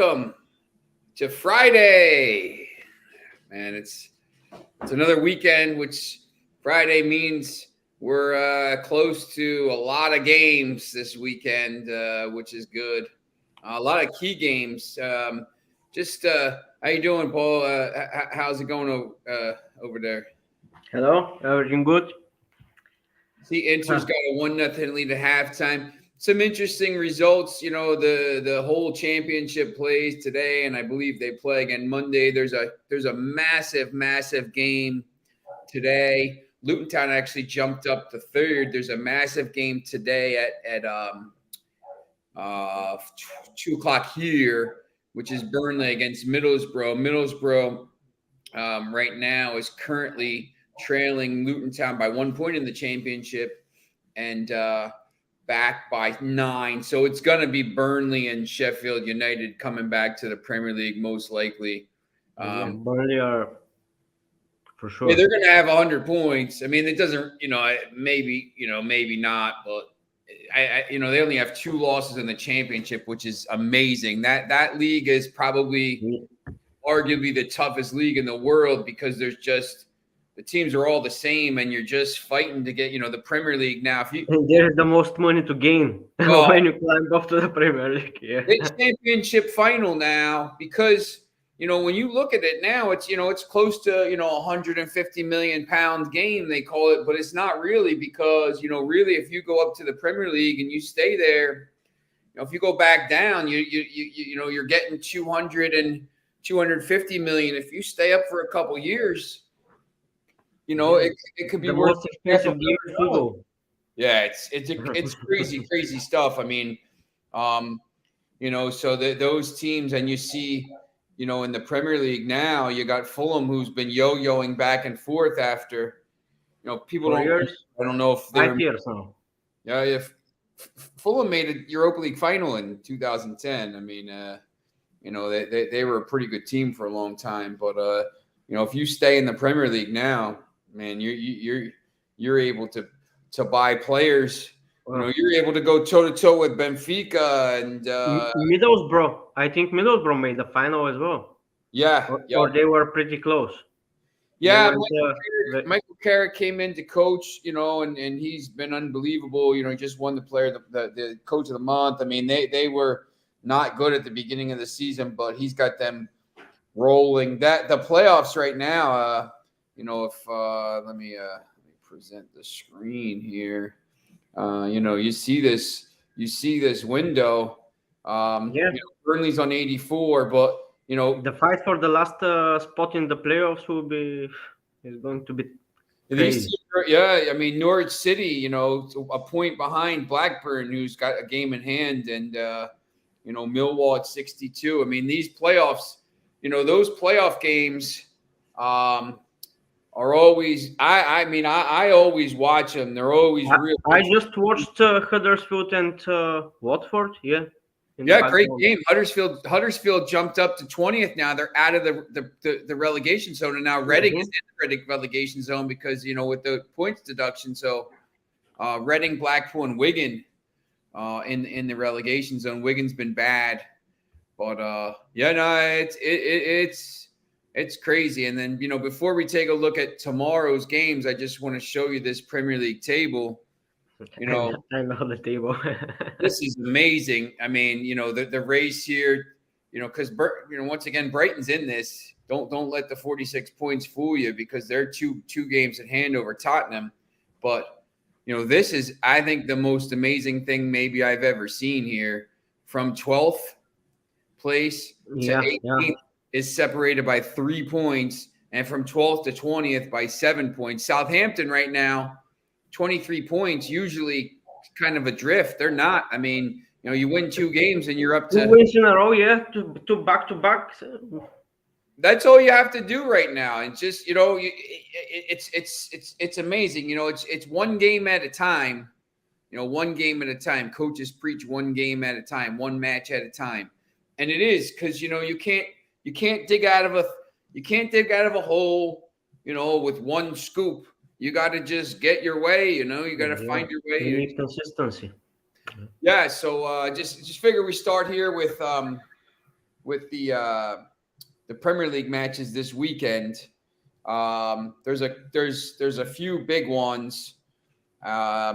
welcome to Friday. Man, it's another weekend, which Friday means we're close to a lot of games this weekend, which is good. A lot of key games. How you doing, Paul? How's it going over there? Hello, everything good? See, Inter's got a 1-0 lead at halftime. Some interesting results. You know, the whole championship plays today, and I believe they play again Monday. There's a massive game today. Luton Town actually jumped up to third. There's a massive game today at 2:00 here, which is Burnley against Middlesbrough. Middlesbrough right now is currently trailing Luton Town by 1 point in the championship and back by 9. So it's going to be Burnley and Sheffield United coming back to the Premier League most likely. Burnley are for sure. Yeah, they're going to have 100 points. I mean, it doesn't, maybe not, but they only have 2 losses in the championship, which is amazing. That league is probably arguably the toughest league in the world because there's just the teams are all the same, and you're just fighting to get, the Premier League now. And there's the most money to gain when you climb up to the Premier League. Yeah. It's championship final now because when you look at it now, it's close to £150 million game they call it, but it's not really because really if you go up to the Premier League and you stay there, if you go back down, you're getting 250 million. If you stay up for a couple years. It could be the worth most expensive game in football. Yeah, it's crazy stuff. I mean, so those teams, and you see, in the Premier League now, you got Fulham, who's been yo-yoing back and forth after, people I don't know if they're 5 years now. Yeah, if Fulham made a Europa League final in 2010, I mean, they were a pretty good team for a long time, but if you stay in the Premier League now, man, you're able to buy players. You're able to go toe to toe with Benfica and Middlesbrough. I think Middlesbrough made the final as well. Yeah, or they were pretty close. Yeah, Michael Carrick came in to coach, and he's been unbelievable. He just won the coach of the month. I mean, they were not good at the beginning of the season, but he's got them rolling. That the playoffs right now. Let me present the screen here. You see this window. Burnley's on 84, but the fight for the last spot in the playoffs is going to be crazy. Yeah, I mean Norwich City, a point behind Blackburn, who's got a game in hand, and Millwall at 62. I mean these playoffs, those playoff games. Are always I always watch them. They're always real. I just watched Huddersfield and Watford. Yeah, great game. Huddersfield jumped up to 20th now. They're out of the relegation zone, and now Reading is in the relegation zone because with the points deduction. So Reading, Blackpool, and Wigan in the relegation zone. Wigan's been bad, but it's crazy. And then, before we take a look at tomorrow's games, I just want to show you this Premier League table. I know the table. This is amazing. I mean, the race here, because, once again, Brighton's in this. Don't let the 46 points fool you because they're two games at hand over Tottenham. But, this is, I think, the most amazing thing maybe I've ever seen here. From 12th place to 18th. Is separated by 3 points, and from 12th to 20th by 7 points. Southampton right now, 23 points, usually kind of adrift. They're not. I mean, you win 2 games and you're up to 2 wins in a row, two back-to-back. That's all you have to do right now. And just, it's amazing. It's one game at a time. 1 game at a time. Coaches preach 1 game at a time, 1 match at a time. And it is because, you can't dig out of a hole, with 1 scoop. You got to just get your way, you got to find your way. You need consistency. Yeah. So just figure we start here with with the Premier League matches this weekend. There's a few big ones. Let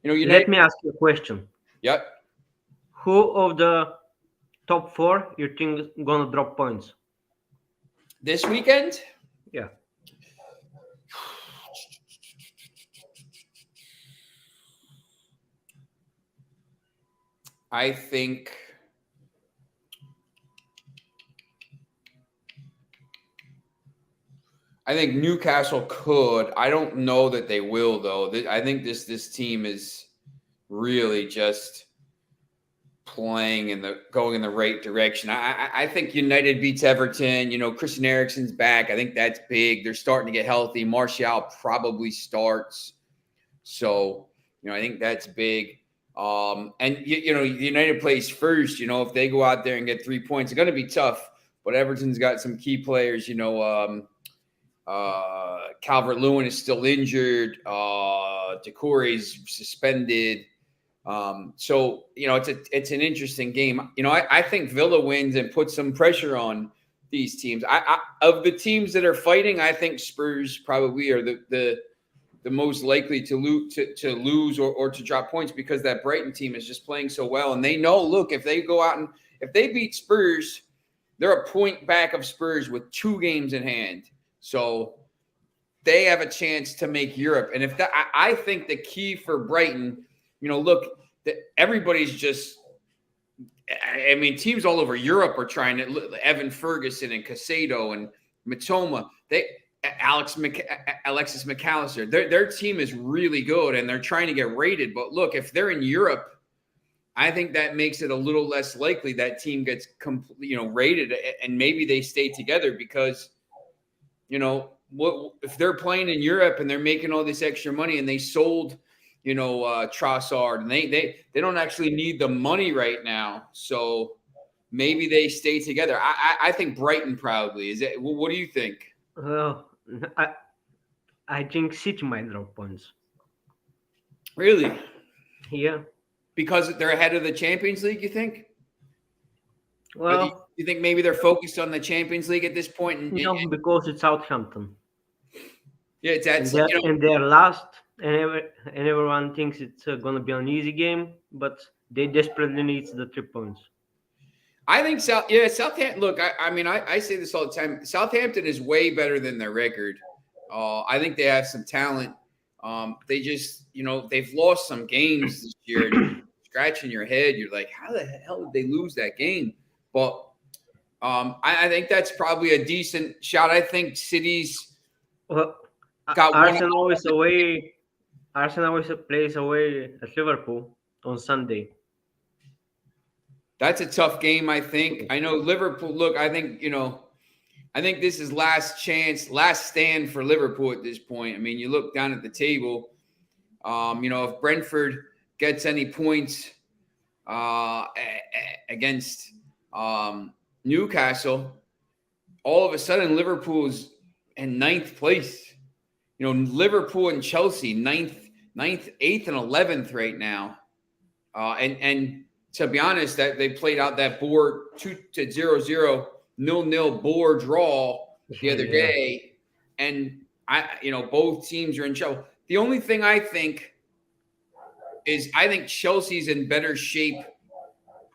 me ask you a question. Yep. Who of the top 4 you think is gonna drop points? This weekend? Yeah. I think Newcastle could. I don't know that they will, though. I think this team is really just going in the right direction. I think United beats Everton. Christian Eriksen's back. I think that's big. They're starting to get healthy. Martial probably starts. So, I think that's big. And United plays first. If they go out there and get 3 points, it's going to be tough. But Everton's got some key players. Calvert-Lewin is still injured. Decore's suspended. So it's an interesting game. I think Villa wins and puts some pressure on these teams. Of the teams that are fighting, I think Spurs probably are the most likely to lose or to drop points, because that Brighton team is just playing so well, and they know, look, if they go out and if they beat Spurs, they're a point back of Spurs with 2 games in hand. So they have a chance to make Europe. And I think the key for Brighton, look, everybody's just, teams all over Europe are trying to, Evan Ferguson and Caicedo and Mitoma, Alexis McAllister, their team is really good and they're trying to get rated. But look, if they're in Europe, I think that makes it a little less likely that team gets rated, and maybe they stay together because, what if they're playing in Europe and they're making all this extra money and they sold, Trossard, and they don't actually need the money right now. So maybe they stay together. I think Brighton probably is it. What do you think? Well, I think City might drop points. Really? Yeah. Because they're ahead of the Champions League, you think? Well, you think maybe they're focused on the Champions League at this point? Because it's Southampton. Yeah, and they're last, and everyone thinks it's going to be an easy game, but they desperately need the 3 points. I think Southampton. Look, I say this all the time. Southampton is way better than their record. I think they have some talent. They just, they've lost some games this year. Scratching your head, you're like, how the hell did they lose that game? But I think that's probably a decent shot. I think City's got Arsenal is away. Arsenal plays away at Liverpool on Sunday. That's a tough game, I think. I know Liverpool. Look, I think this is last chance, last stand for Liverpool at this point. You look down at the table. If Brentford gets any points against Newcastle, all of a sudden Liverpool's in 9th place. Liverpool and Chelsea, 9th, 8th, and 11th right now. And to be honest, that they played out that board 2-0, 0-0 board draw the other day, and both teams are in trouble. The only thing I think is Chelsea's in better shape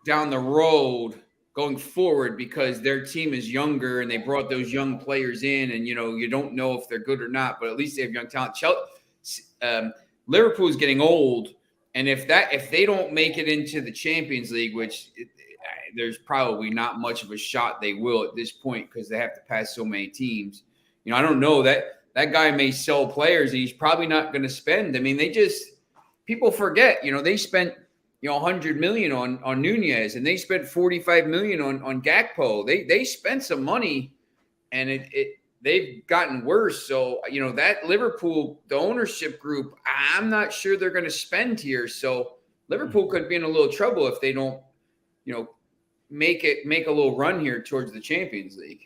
down the road going forward because their team is younger and they brought those young players in, and you don't know if they're good or not, but at least they have young talent. Liverpool is getting old, and if they don't make it into the Champions League, which there's probably not much of a shot they will at this point because they have to pass so many teams. I don't know that guy may sell players and he's probably not going to spend. People forget, they spent 100 million on Nunez, and they spent 45 million on Gakpo. They spent some money, and they've gotten worse. So that Liverpool, the ownership group, I'm not sure they're going to spend here. So Liverpool could be in a little trouble if they don't, make a little run here towards the Champions League.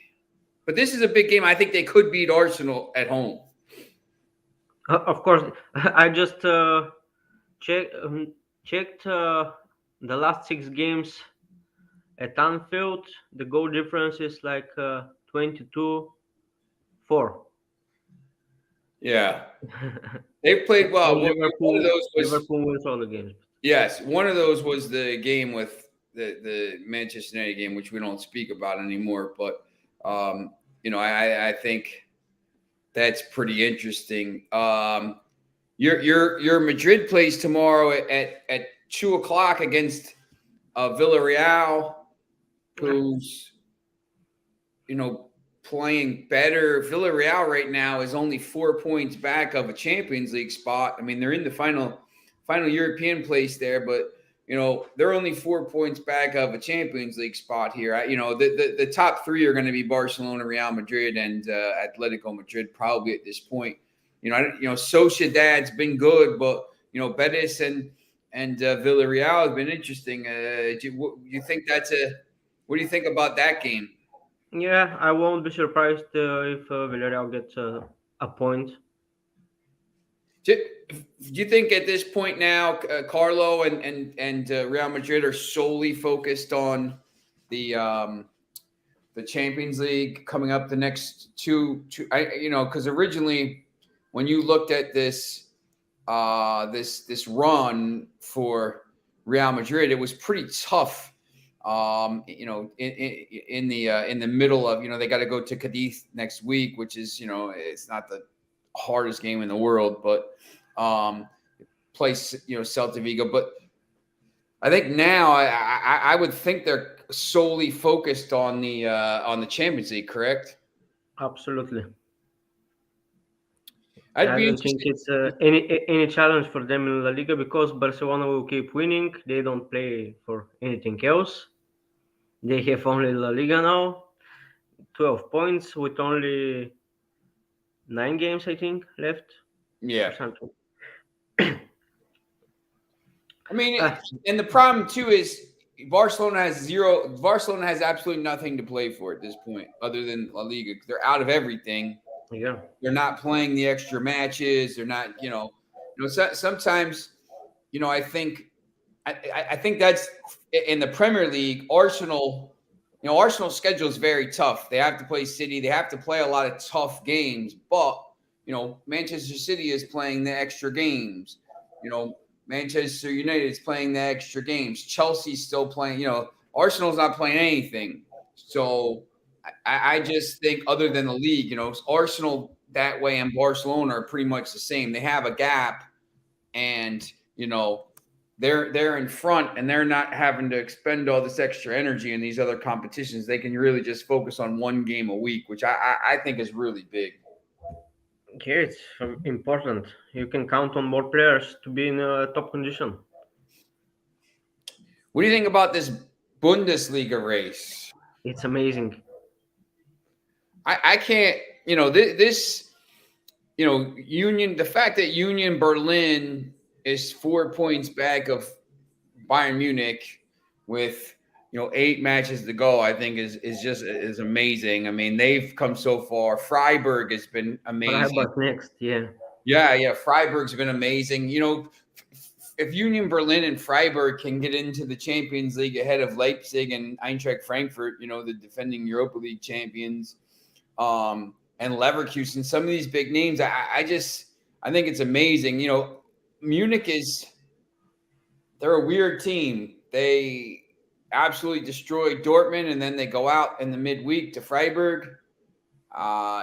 But this is a big game. I think they could beat Arsenal at home. Of course, I just checked the last 6 games. At Anfield, the goal difference is like 22-4. Yeah, they played well. And One of those was Liverpool wins all the games. yes. One of those was the game with the Manchester United game, which we don't speak about anymore. But I think that's pretty interesting. Your Madrid plays tomorrow at 2 o'clock against Villarreal, who's playing better. Villarreal right now is only 4 points back of a Champions League spot. I mean, they're in the final European place there, but they're only 4 points back of a Champions League spot here. The top three are going to be Barcelona, Real Madrid, and Atletico Madrid probably at this point. Sociedad's been good, but Betis and Villarreal have been interesting. Do you think what do you think about that game? Yeah, I won't be surprised if Villarreal gets a point. Do you think at this point now, Carlo and Real Madrid are solely focused on the Champions League coming up the next two? Because originally when you looked at this this run for Real Madrid, it was pretty tough. In the middle of they got to go to Cadiz next week, which is it's not the hardest game in the world, but play Celta Vigo. But I think now I would think they're solely focused on the Champions League, correct? Absolutely. I don't think it's any challenge for them in La Liga because Barcelona will keep winning. They don't play for anything else. They have only La Liga now, 12 points with only 9 games, I think, left. Yeah. I mean, and the problem too is Barcelona has absolutely nothing to play for at this point other than La Liga. They're out of everything. Yeah. They're not playing the extra matches. They're not, sometimes, I think that's in the Premier League. Arsenal's schedule is very tough. They have to play City. They have to play a lot of tough games. But Manchester City is playing the extra games. Manchester United is playing the extra games. Chelsea's still playing. Arsenal's not playing anything. So I just think, other than the league, Arsenal that way and Barcelona are pretty much the same. They have a gap, and they're in front, and they're not having to expend all this extra energy in these other competitions. They can really just focus on one game a week, which I think is really big. Yeah, it's important. You can count on more players to be in top condition. What do you think about this Bundesliga race? It's amazing. I can't, this, Union, the fact that Union Berlin is 4 points back of Bayern Munich with 8 matches to go, I think is amazing. I mean, they've come so far. Freiburg has been amazing. Freiburg next, yeah. Yeah. Freiburg's been amazing. If Union Berlin and Freiburg can get into the Champions League ahead of Leipzig and Eintracht Frankfurt, the defending Europa League champions, and Leverkusen, some of these big names, I think it's amazing. Munich they're a weird team. They absolutely destroyed Dortmund, and then they go out in the midweek to Freiburg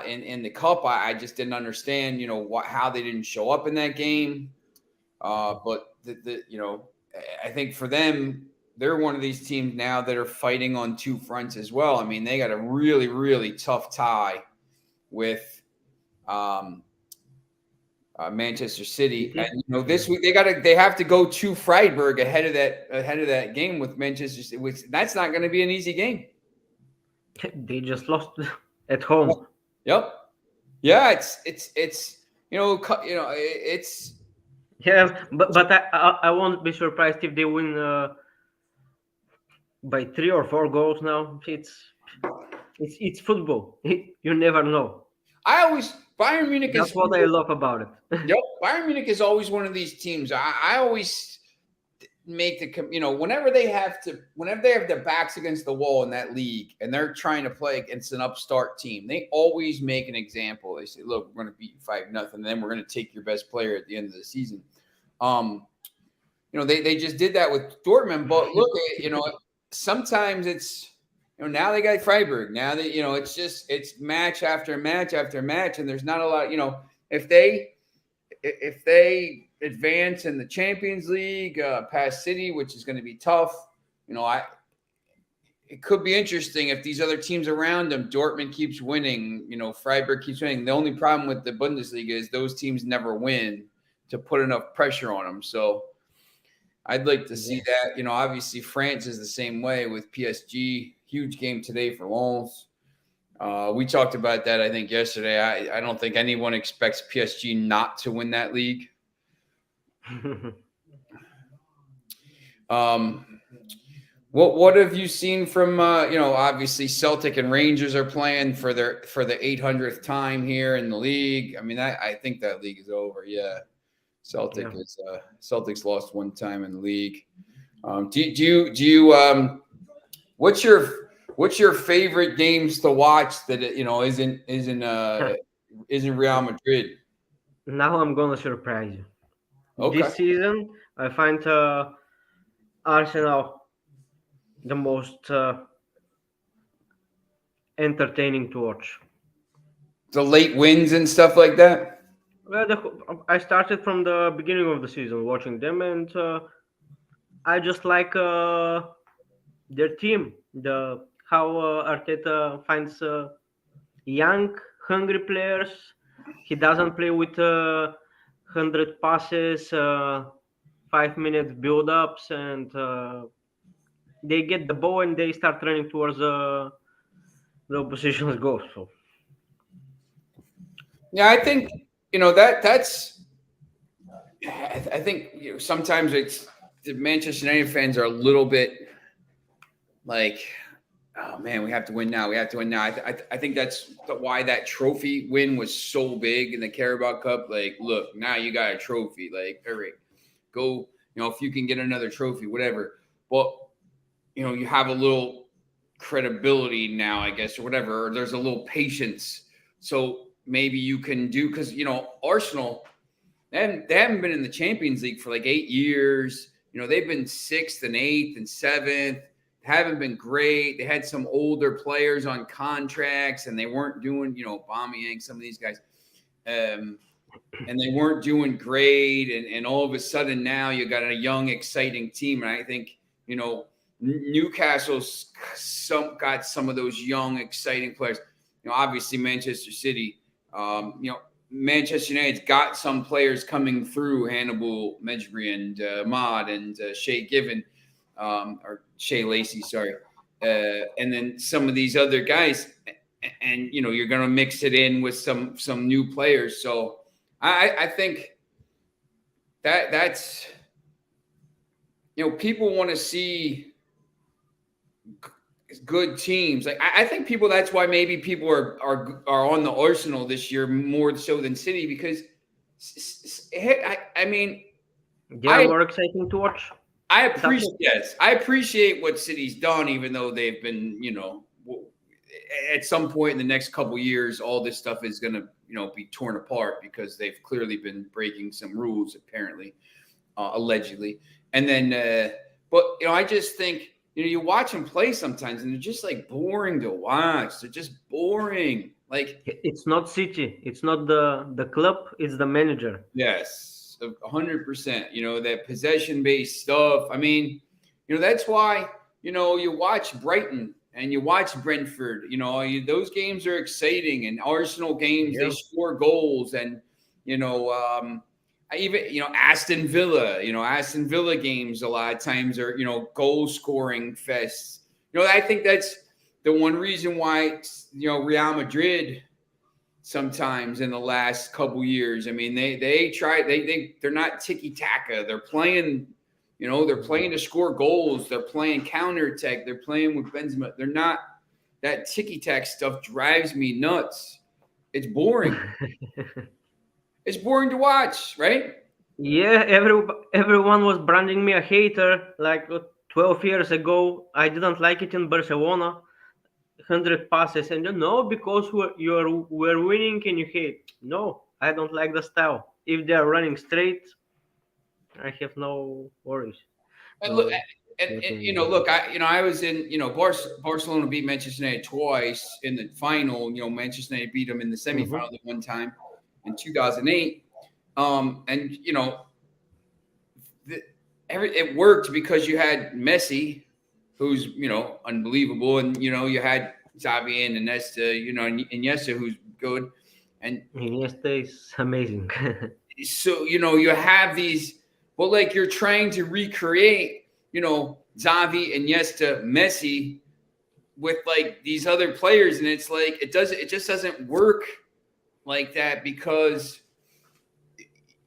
in the cup. I just didn't understand, how they didn't show up in that game. But I think for them, they're one of these teams now that are fighting on two fronts as well. I mean, they got a really, really tough tie with Manchester City, and this week they have to go to Freiburg ahead of that game with Manchester City, which that's not going to be an easy game. They just lost at home. Yep. Yeah, it's Yeah, but I won't be surprised if they win by 3 or 4 goals. Now it's football. You never know. Bayern Munich That's what I love about it. Yep, Bayern Munich is always one of these teams. I always make whenever they have their backs against the wall in that league and they're trying to play against an upstart team, they always make an example. They say, look, we're going to beat you 5-0, and then we're going to take your best player at the end of the season. They just did that with Dortmund, but look at, sometimes it's, now they got Freiburg. Now that, it's match after match after match, and there's not a lot, if they advance in the Champions League past City, which is going to be tough, it could be interesting if these other teams around them, Dortmund keeps winning, Freiburg keeps winning. The only problem with the Bundesliga is those teams never win to put enough pressure on them. So I'd like to see that. Obviously France is the same way with PSG. Huge game today for Lens. We talked about that, I think, yesterday. I don't think anyone expects PSG not to win that league. What have you seen from obviously Celtic and Rangers are playing for the 800th time here in the league. I mean, I think that league is over. Yeah. Celtics lost one time in the league. What's your favorite games to watch that isn't Real Madrid? Now I'm gonna surprise you. Okay. This season, I find Arsenal the most entertaining to watch. The late wins and stuff like that. Well, I started from the beginning of the season watching them, and I just like their team. How Arteta finds young, hungry players. He doesn't play with 100 passes, 5-minute build-ups, and they get the ball and they start running towards the opposition's goal. So, yeah, I think that's. I think sometimes it's the Manchester United fans are a little bit like, oh man, we have to win now. We have to win now. I think that's why that trophy win was so big in the Carabao Cup. Like, look, now you got a trophy. Like, all right, go. If you can get another trophy, whatever. Well, you have a little credibility now, I guess, or whatever. Or there's a little patience, so maybe you can do because Arsenal. They haven't been in the Champions League for like 8 years. They've been 6th and 8th and 7th. Haven't been great. They had some older players on contracts, and they weren't doing, Aubameyang, some of these guys, and they weren't doing great. And all of a sudden now you got a young, exciting team. And I think, Newcastle's got some of those young, exciting players. Obviously Manchester City, Manchester United's got some players coming through, Hannibal Mejbri and Ahmad and Shea Given, or Shea Lacey, sorry. And then some of these other guys, and you're going to mix it in with some new players. So I think that's people want to see good teams. Like I think that's why maybe people are on the Arsenal this year more so than City, because I mean they're more exciting to watch. I appreciate what City's done, even though they've been, at some point in the next couple of years, all this stuff is going to, be torn apart because they've clearly been breaking some rules, apparently, allegedly. And then, but I just think, you watch them play sometimes, and they're just like boring to watch. They're just boring. Like it's not City, it's not the club, it's the manager. Yes, 100%. That possession-based stuff. I mean, that's why you watch Brighton and you watch Brentford. Those games are exciting, and Arsenal games they score goals, and even Aston Villa games a lot of times are goal scoring fests. I think that's the one reason why Real Madrid sometimes in the last couple years, I mean they're not tiki taka. They're playing to score goals. They're playing counterattack. They're playing with Benzema. They're not that tiki taka stuff drives me nuts. It's boring. It's boring to watch, right? Yeah, everyone was branding me a hater like 12 years ago. I didn't like it in Barcelona. 100 passes, and because we're winning and you hate. No, I don't like the style. If they are running straight, I have no worries. And look, No, and nothing. look, I was in, Barcelona beat Manchester United twice in the final. Manchester United beat them in the Mhm. semifinal the one time in 2008. And the, it worked because you had Messi, who's unbelievable, and you had Xavi and Iniesta, and Iniesta, who's good, and Iniesta is amazing. so you have these, but like you're trying to recreate, Xavi, Iniesta, Messi with like these other players, and it's like it just doesn't work like that because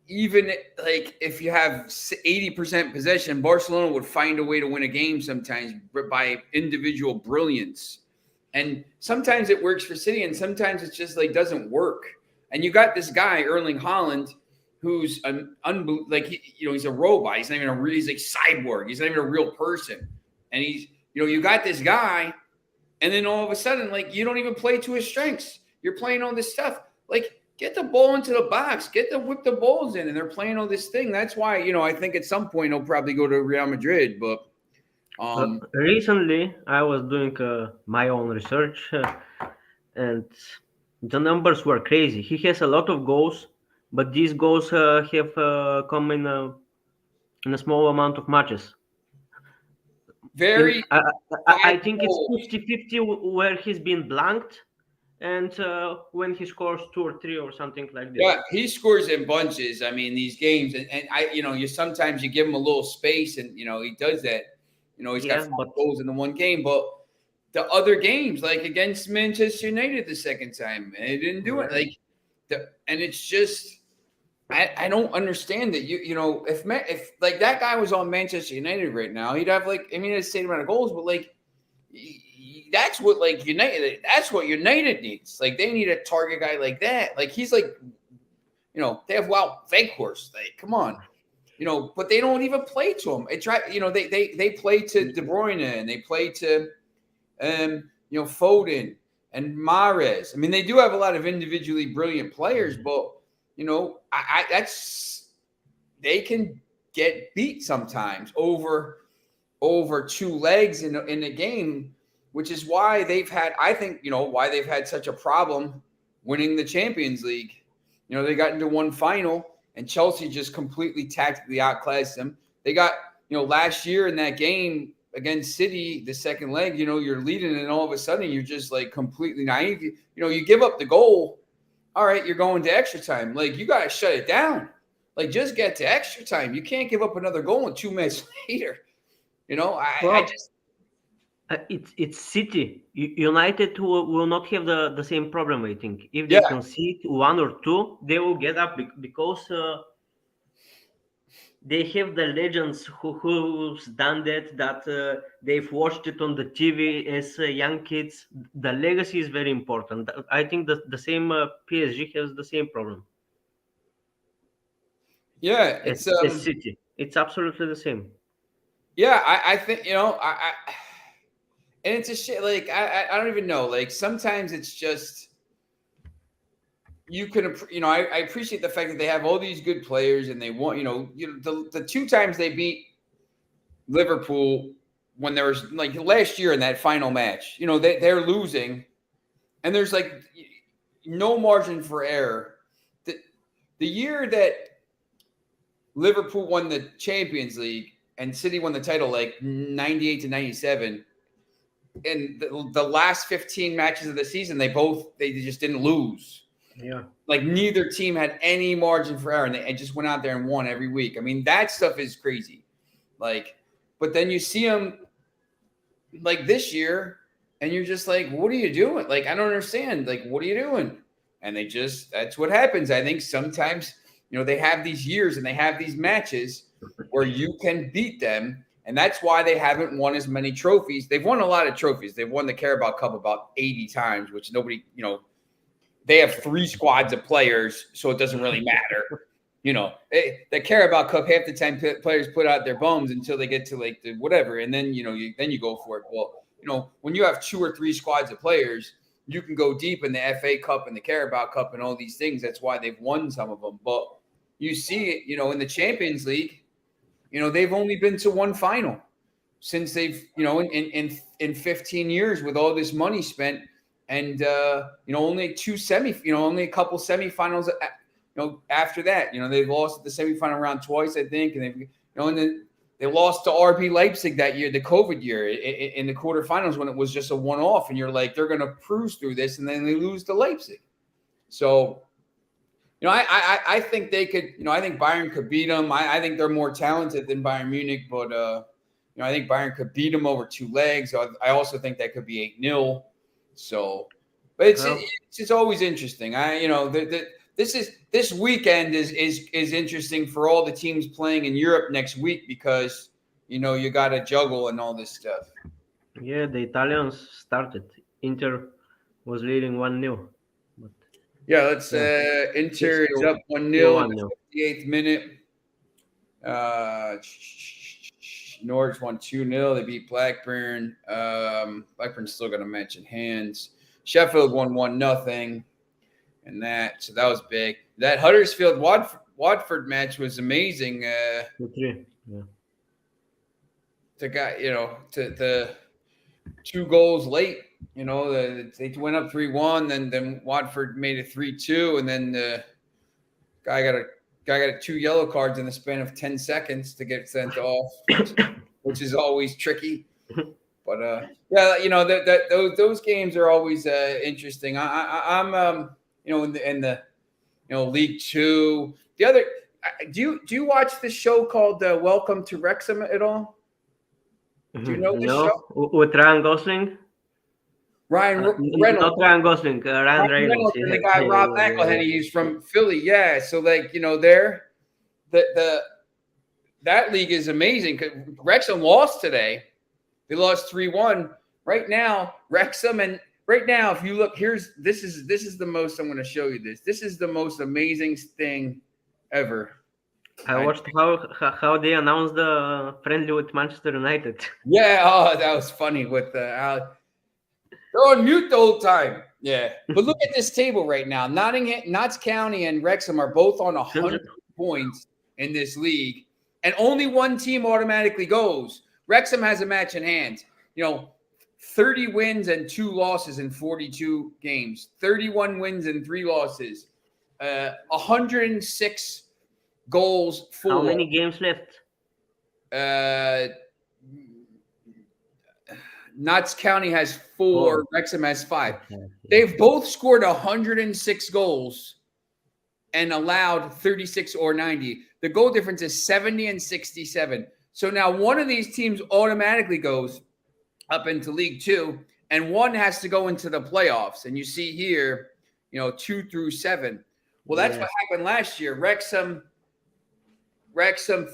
even like if you have 80% possession, Barcelona would find a way to win a game sometimes by individual brilliance. And sometimes it works for City, and sometimes it's just like doesn't work. And you got this guy, Erling Haaland, who's an like he's a robot. He's not even he's like cyborg. He's not even a real person. And he's you got this guy, and then all of a sudden, like you don't even play to his strengths. You're playing all this stuff. Like get the ball into the box, get the whip the balls in, and they're playing all this thing. That's why I think at some point he'll probably go to Real Madrid. But Recently, I was doing my own research, and the numbers were crazy. He has a lot of goals, but these goals have come in a small amount of matches. In very I five think it's goals. 50-50 where he's been blanked, and when he scores two or three or something like this. Yeah, he scores in bunches. I mean, these games, and you sometimes you give him a little space, and he does that. He's got Yeah, 5 goals in the one game, but the other games, like against Manchester United the second time, and he didn't do it. yeah, And it's just, I don't understand it. If like that guy was on Manchester United right now, he'd have like, I mean, the same amount of goals, but like that's what like United. That's what United needs. Like they need a target guy like that. Like he's like they have Wout Weghorst. Like, come on, but they don't even play to him. It's right. They play to De Bruyne and they play to Foden and Mahrez. I mean, they do have a lot of individually brilliant players, but that's they can get beat sometimes over two legs in a game, which is why they've had, I think, why they've had such a problem winning the Champions League. They got into one final and Chelsea just completely tactically outclassed them. They got, last year in that game against City, the second leg, you're leading and all of a sudden you're just like completely naive. You give up the goal. All right, you're going to extra time. Like you got to shut it down. Like just get to extra time. You can't give up another goal and 2 minutes later. I well, just it's City. United will not have the same problem. I think if they yeah concede one or two, they will get up because they have the legends who's done that they've watched it on the TV as young kids. The legacy is very important. I think that the same PSG has the same problem yeah as City. It's absolutely the same. yeah I think and it's a shit like I don't even know, like sometimes it's just you can I appreciate the fact that they have all these good players and they want the 2 times they beat Liverpool when there was like last year in that final match, they're losing and there's like no margin for error. The year that Liverpool won the Champions League and City won the title like 98 to 97, and the last 15 matches of the season they just didn't lose. Yeah. Like neither team had any margin for error and they just went out there and won every week. I mean, that stuff is crazy. Like, but then you see them like this year and you're just like, what are you doing? Like, I don't understand. Like, what are you doing? And that's what happens. I think sometimes, they have these years and they have these matches where you can beat them. And that's why they haven't won as many trophies. They've won a lot of trophies. They've won the Carabao Cup about 80 times, which nobody, they have 3 squads of players, so it doesn't really matter. the Carabao Cup, half the time players put out their bums until they get to like the whatever, and then you go for it. Well, when you have 2 or 3 squads of players, you can go deep in the FA Cup and the Carabao Cup and all these things. That's why they've won some of them. But you see it, in the Champions League, they've only been to one final since they've, in 15 years with all this money spent, and only only a couple semifinals. After that, they've lost at the semifinal round twice, I think, and they've, and then they lost to RB Leipzig that year, the COVID year, in the quarterfinals when it was just a one-off, and you're like, they're going to cruise through this, and then they lose to Leipzig. So, I think they could, I think Bayern could beat them. I think they're more talented than Bayern Munich, but, I think Bayern could beat them over 2 legs. I also think that could be 8-0. So, but it's just always interesting. This weekend is interesting for all the teams playing in Europe next week because you got to juggle and all this stuff. Yeah, the Italians started. Inter was leading 1-0. Yeah, let's Inter is up 1-0 in the 58th minute. Norwich won 2-0. They beat Blackburn. Blackburn's still got a match in hands. Sheffield won 1-0. And so that was big. That Huddersfield Watford match was amazing. The guy, to the 2 goals late. They went up 3-1. Then Watford made it 3-2, and then the guy got 2 yellow cards in the span of 10 seconds to get sent off, which is always tricky. But those games are always interesting. I'm in the League Two. The other, do you watch the show called Welcome to Wrexham at all? Do you know this show? With Ryan Gosling? Ryan Reynolds. Not Ryan Gosling, Ryan Reynolds. And the guy Rob McElhenney, he's from Philly. Yeah, so that league is amazing because Wrexham lost today. They lost 3-1. Right now, Wrexham and if you look, this is the most, I'm going to show you this. This is the most amazing thing ever. I watched how they announced the friendly with Manchester United. Yeah, that was funny with they're on mute the whole time. Yeah, but look at this table right now. Notts County and Wrexham are both on 100 points in this league, and only one team automatically goes. Wrexham has a match in hand. 30 wins and 2 losses in 42 games. 31 wins and 3 losses. 106 goals for. How many games left? Notts County has 4. Wrexham has 5. Okay. They've both scored 106 goals and allowed 36 or 90. The goal difference is 70 and 67. So now one of these teams automatically goes up into League Two, and one has to go into the playoffs. And you see here, 2 through 7. Well, that's what happened last year. Wrexham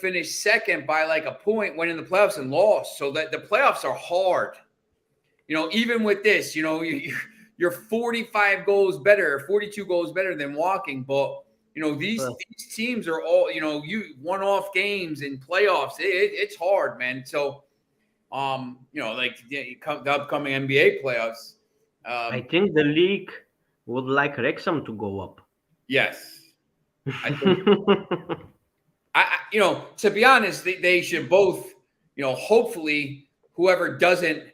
finished second by like a point, went in the playoffs and lost. So that the playoffs are hard. Even with this, you're 45 goals better, 42 goals better than Woking. But, these teams are all, you one-off games in playoffs. It's hard, man. So, like the upcoming NBA playoffs. I think the league would like Wrexham to go up. Yes. I think, to be honest, they should both, hopefully whoever doesn't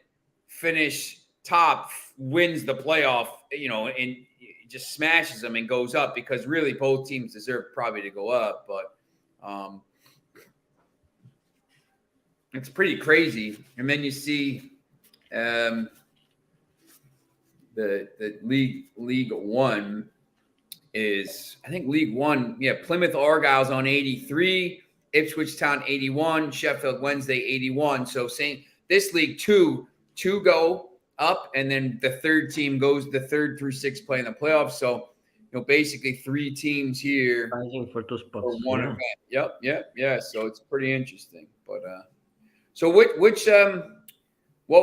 finish top wins the playoff, and just smashes them and goes up, because really both teams deserve probably to go up. But it's pretty crazy. And then you see the League One is, I think League One, Plymouth Argyle's on 83, Ipswich Town 81, Sheffield Wednesday 81. So saying this League Two go up, and then the third team goes, the 3rd through 6th play in the playoffs. So, basically 3 teams here fighting for 2 spots. For one event. Yep. So it's pretty interesting. But so what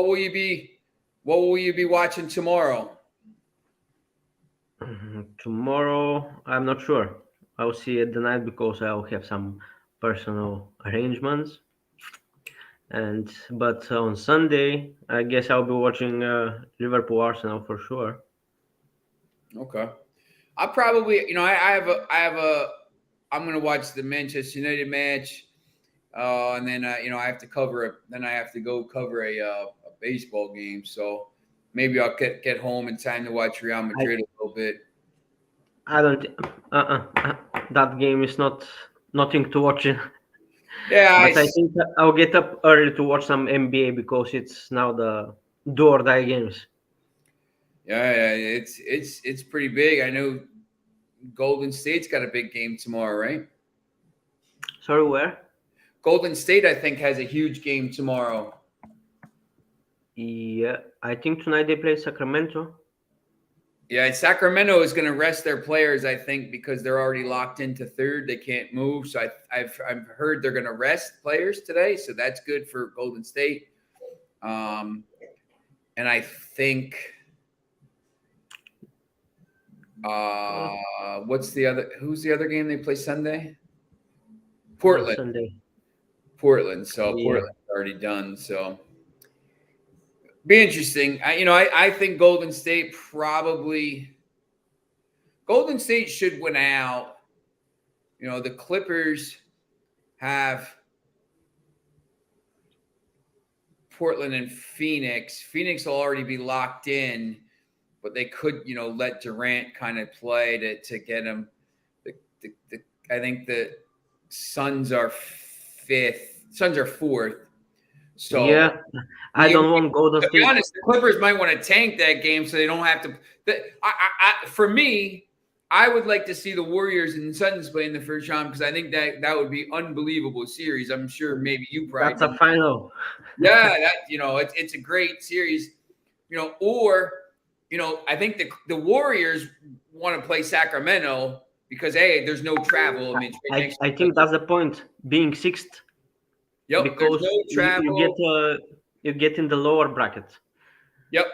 will you be watching tomorrow? Tomorrow, I'm not sure. I'll see at the night because I'll have some personal arrangements. But on Sunday, I guess I'll be watching Liverpool Arsenal for sure. Okay. I probably, I'm going to watch the Manchester United match. And then, I have to I have to go cover a baseball game. So maybe I'll get home in time to watch Real Madrid a little bit. I don't. That game is nothing to watch. Yeah. But I think I'll get up early to watch some NBA because it's now the do or die games. Yeah. It's pretty big. I know Golden State's got a big game tomorrow, right? Sorry, where? Golden State, I think, has a huge game tomorrow. Yeah, I think tonight they play Sacramento. Yeah, Sacramento is going to rest their players, I think, because they're already locked into third. They can't move. So I've heard they're going to rest players today. So that's good for Golden State. And I think who's the other game they play Sunday? Portland. Sunday. Portland. So Yeah. Portland's already done. So be interesting. I think Golden State should win out. The Clippers have Portland and Phoenix. Phoenix will already be locked in, but they could, let Durant kind of play to get him. I think the Suns are fifth. Suns are fourth. So yeah, I don't want Golden State. To be honest, the Clippers might want to tank that game so they don't have to. For me, I would like to see the Warriors and Suns play in the first round because I think that would be unbelievable series. I'm sure maybe you probably. That's a final. Yeah, it's a great series. I think the Warriors want to play Sacramento because there's no travel. I think that's the point. Being sixth. Yep, because no travel. You get in the lower bracket. Yep.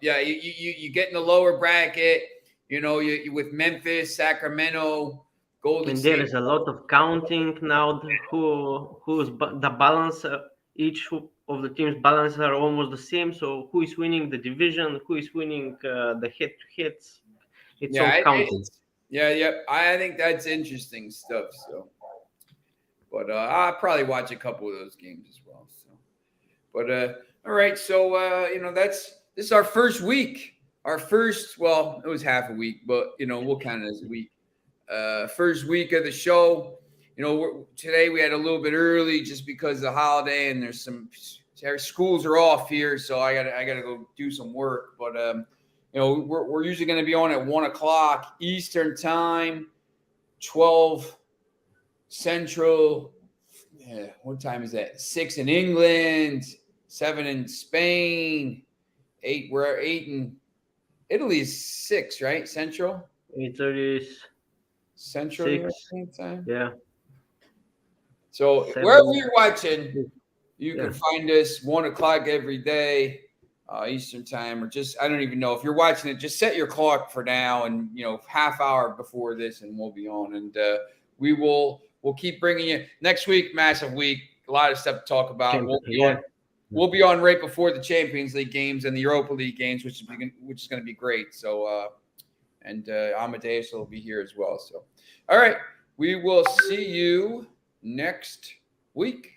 Yeah, you get in the lower bracket. You with Memphis, Sacramento, Golden State. And there is a lot of counting now. Who's the balance? Each of the teams' balance are almost the same. So who is winning the division? Who is winning the head-to-heads? It's all counting. I think that's interesting stuff. So. But I'll probably watch a couple of those games as well. So, but all right. So this is our first week. It was half a week, but we'll count it as a week. First week of the show. Today we had a little bit early just because of the holiday, and our schools are off here, so I gotta go do some work. But we're usually going to be on at 1:00 Eastern time, 12. Central, what time is that? 6 in England, 7 in Spain, 8. We're 8 in Italy is 6, right? Central. Italy is Central 6. Time. Yeah. So 7. wherever you're watching, you can find us 1:00 every day, Eastern time, or just I don't even know if you're watching it. Just set your clock for now, and half hour before this, and we'll be on, and We'll keep bringing you next week. Massive week, a lot of stuff to talk about. We'll be on right before the Champions League games and the Europa League games, which is going to be great. So, and Amadeus will be here as well. So, all right, we will see you next week.